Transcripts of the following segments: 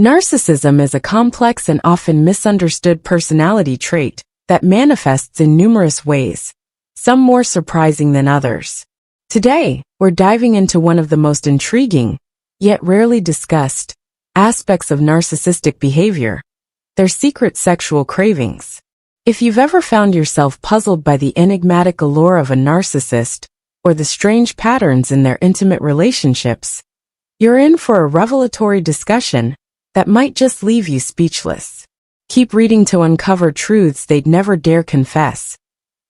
Narcissism is a complex and often misunderstood personality trait that manifests in numerous ways, some more surprising than others. Today, we're diving into one of the most intriguing, yet rarely discussed, aspects of narcissistic behavior: their secret sexual cravings. If you've ever found yourself puzzled by the enigmatic allure of a narcissist, or the strange patterns in their intimate relationships, you're in for a revelatory discussion that might just leave you speechless. Keep reading to uncover truths they'd never dare confess.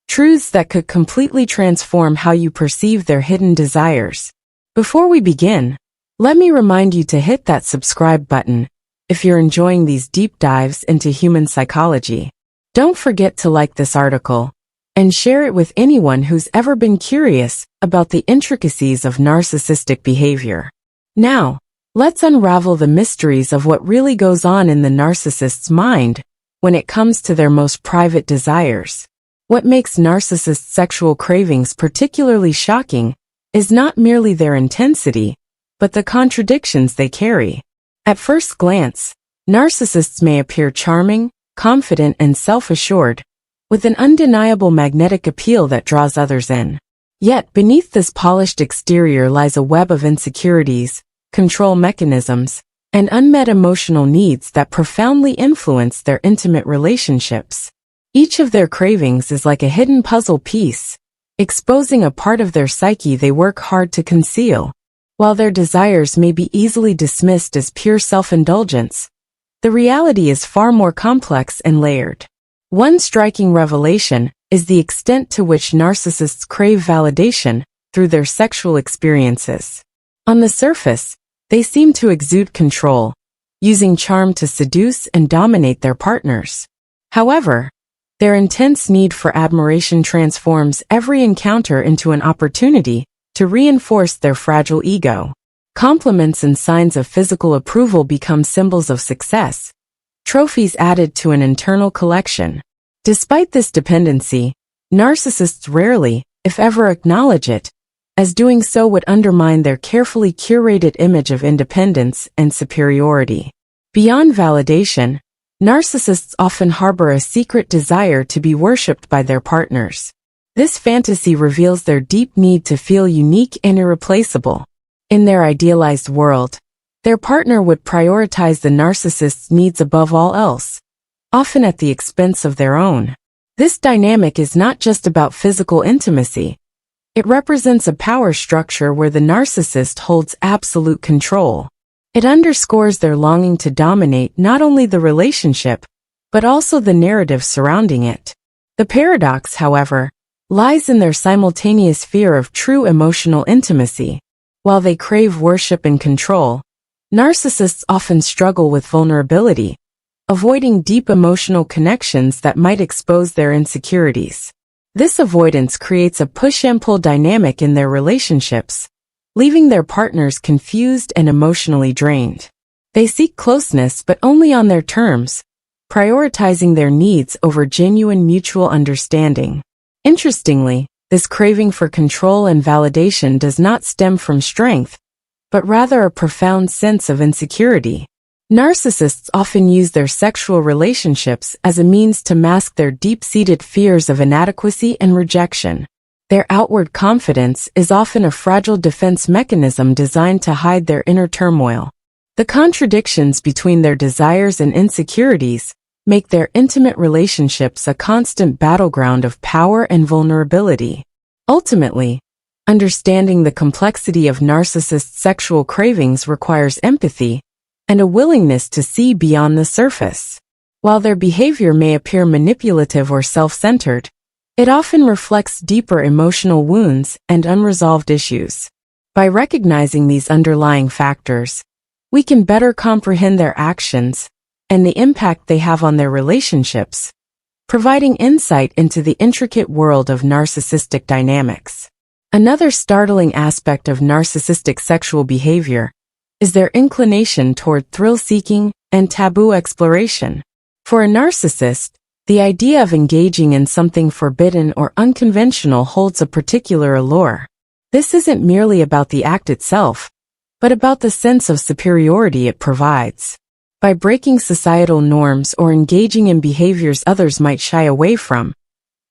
Truths that could completely transform how you perceive their hidden desires. Before we begin, let me remind you to hit that subscribe button if you're enjoying these deep dives into human psychology. Don't forget to like this article and share it with anyone who's ever been curious about the intricacies of narcissistic behavior. Now, let's unravel the mysteries of what really goes on in the narcissist's mind when it comes to their most private desires. What makes narcissist sexual cravings particularly shocking is not merely their intensity, but the contradictions they carry. At first glance, narcissists may appear charming, confident, and self-assured, with an undeniable magnetic appeal that draws others in. Yet, beneath this polished exterior lies a web of insecurities, control mechanisms, and unmet emotional needs that profoundly influence their intimate relationships. Each of their cravings is like a hidden puzzle piece, exposing a part of their psyche they work hard to conceal. While their desires may be easily dismissed as pure self-indulgence, the reality is far more complex and layered. One striking revelation is the extent to which narcissists crave validation through their sexual experiences. On the surface, they seem to exude control, using charm to seduce and dominate their partners. However, their intense need for admiration transforms every encounter into an opportunity to reinforce their fragile ego. Compliments and signs of physical approval become symbols of success, trophies added to an internal collection. Despite this dependency, narcissists rarely, if ever, acknowledge it, as doing so would undermine their carefully curated image of independence and superiority. Beyond validation, narcissists often harbor a secret desire to be worshipped by their partners. This fantasy reveals their deep need to feel unique and irreplaceable. In their idealized world, their partner would prioritize the narcissist's needs above all else, often at the expense of their own. This dynamic is not just about physical intimacy. It represents a power structure where the narcissist holds absolute control. It underscores their longing to dominate not only the relationship, but also the narrative surrounding it. The paradox, however, lies in their simultaneous fear of true emotional intimacy. While they crave worship and control, narcissists often struggle with vulnerability, avoiding deep emotional connections that might expose their insecurities. This avoidance creates a push and pull dynamic in their relationships, leaving their partners confused and emotionally drained. They seek closeness but only on their terms, prioritizing their needs over genuine mutual understanding. Interestingly, this craving for control and validation does not stem from strength, but rather a profound sense of insecurity. Narcissists often use their sexual relationships as a means to mask their deep-seated fears of inadequacy and rejection. Their outward confidence is often a fragile defense mechanism designed to hide their inner turmoil. The contradictions between their desires and insecurities make their intimate relationships a constant battleground of power and vulnerability. Ultimately, understanding the complexity of narcissist sexual cravings requires empathy and a willingness to see beyond the surface. While their behavior may appear manipulative or self-centered, it often reflects deeper emotional wounds and unresolved issues. By recognizing these underlying factors, we can better comprehend their actions and the impact they have on their relationships, providing insight into the intricate world of narcissistic dynamics. Another startling aspect of narcissistic sexual behavior is their inclination toward thrill-seeking and taboo exploration. For a narcissist, the idea of engaging in something forbidden or unconventional holds a particular allure. This isn't merely about the act itself, but about the sense of superiority it provides. By breaking societal norms or engaging in behaviors others might shy away from,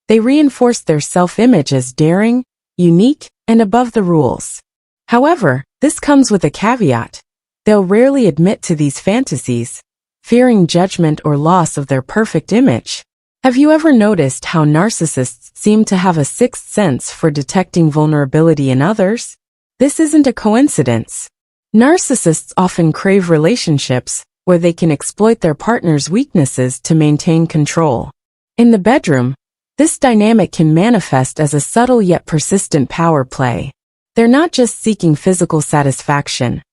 they reinforce their self-image as daring, unique, and above the rules. However, this comes with a caveat. They'll rarely admit to these fantasies, fearing judgment or loss of their perfect image. Have you ever noticed how narcissists seem to have a sixth sense for detecting vulnerability in others? This isn't a coincidence. Narcissists often crave relationships where they can exploit their partner's weaknesses to maintain control. In the bedroom, this dynamic can manifest as a subtle yet persistent power play. They're not just seeking physical satisfaction.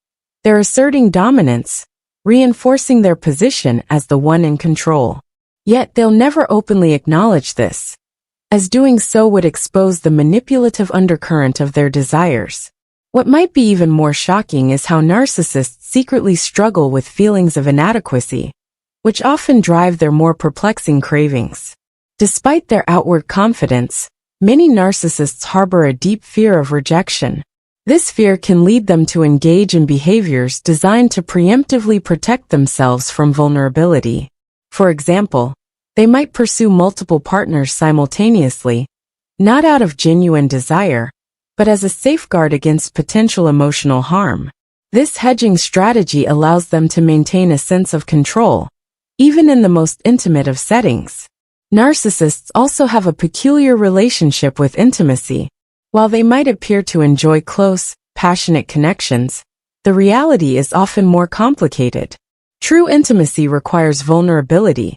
They're asserting dominance, reinforcing their position as the one in control. Yet they'll never openly acknowledge this, as doing so would expose the manipulative undercurrent of their desires. What might be even more shocking is how narcissists secretly struggle with feelings of inadequacy, which often drive their more perplexing cravings. Despite their outward confidence, many narcissists harbor a deep fear of rejection. This fear can lead them to engage in behaviors designed to preemptively protect themselves from vulnerability. For example, they might pursue multiple partners simultaneously, not out of genuine desire, but as a safeguard against potential emotional harm. This hedging strategy allows them to maintain a sense of control, even in the most intimate of settings. Narcissists also have a peculiar relationship with intimacy. While they might appear to enjoy close, passionate connections, the reality is often more complicated. True intimacy requires vulnerability,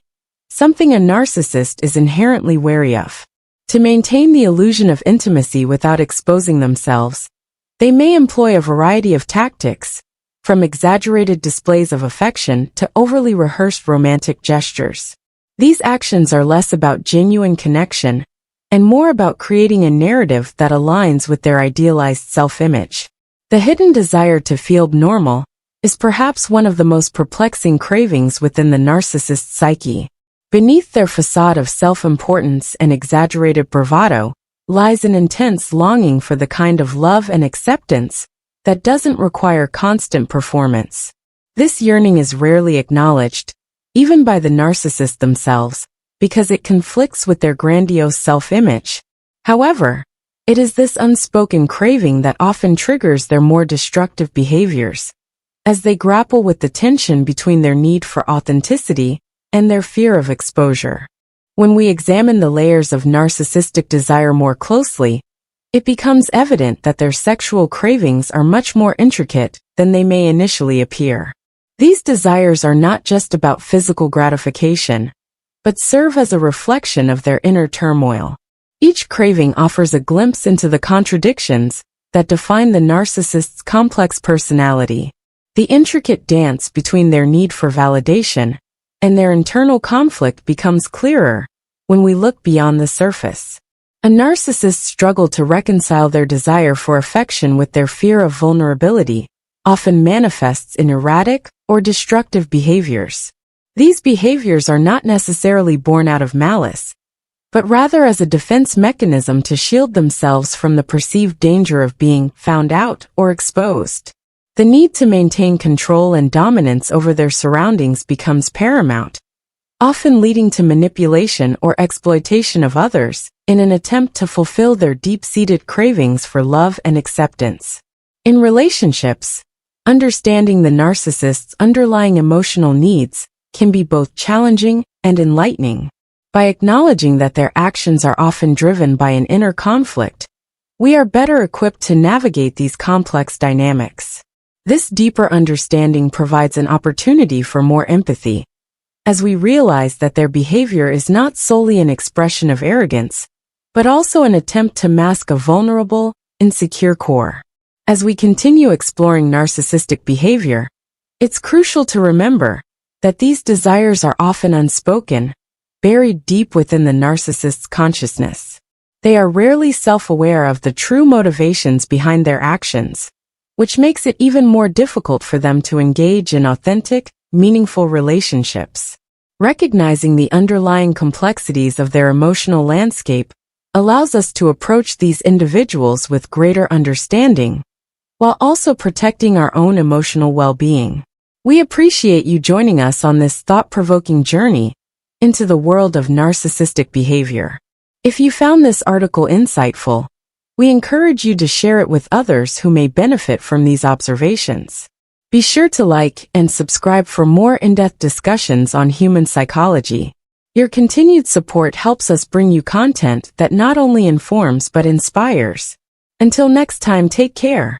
something a narcissist is inherently wary of. To maintain the illusion of intimacy without exposing themselves, they may employ a variety of tactics, from exaggerated displays of affection to overly rehearsed romantic gestures. These actions are less about genuine connection and more about creating a narrative that aligns with their idealized self-image. The hidden desire to feel normal is perhaps one of the most perplexing cravings within the narcissist's psyche. Beneath their facade of self-importance and exaggerated bravado lies an intense longing for the kind of love and acceptance that doesn't require constant performance. This yearning is rarely acknowledged, even by the narcissist themselves, because it conflicts with their grandiose self-image. However, it is this unspoken craving that often triggers their more destructive behaviors, as they grapple with the tension between their need for authenticity and their fear of exposure. When we examine the layers of narcissistic desire more closely, it becomes evident that their sexual cravings are much more intricate than they may initially appear. These desires are not just about physical gratification, but serve as a reflection of their inner turmoil. Each craving offers a glimpse into the contradictions that define the narcissist's complex personality. The intricate dance between their need for validation and their internal conflict becomes clearer when we look beyond the surface. A narcissist's struggle to reconcile their desire for affection with their fear of vulnerability often manifests in erratic or destructive behaviors. These behaviors are not necessarily born out of malice, but rather as a defense mechanism to shield themselves from the perceived danger of being found out or exposed. The need to maintain control and dominance over their surroundings becomes paramount, often leading to manipulation or exploitation of others in an attempt to fulfill their deep-seated cravings for love and acceptance. In relationships, understanding the narcissist's underlying emotional needs can be both challenging and enlightening. By acknowledging that their actions are often driven by an inner conflict, we are better equipped to navigate these complex dynamics. This deeper understanding provides an opportunity for more empathy, as we realize that their behavior is not solely an expression of arrogance, but also an attempt to mask a vulnerable, insecure core. As we continue exploring narcissistic behavior, it's crucial to remember that these desires are often unspoken, buried deep within the narcissist's consciousness. They are rarely self-aware of the true motivations behind their actions, which makes it even more difficult for them to engage in authentic, meaningful relationships. Recognizing the underlying complexities of their emotional landscape allows us to approach these individuals with greater understanding, while also protecting our own emotional well-being. We appreciate you joining us on this thought-provoking journey into the world of narcissistic behavior. If you found this article insightful, we encourage you to share it with others who may benefit from these observations. Be sure to like and subscribe for more in-depth discussions on human psychology. Your continued support helps us bring you content that not only informs but inspires. Until next time, take care.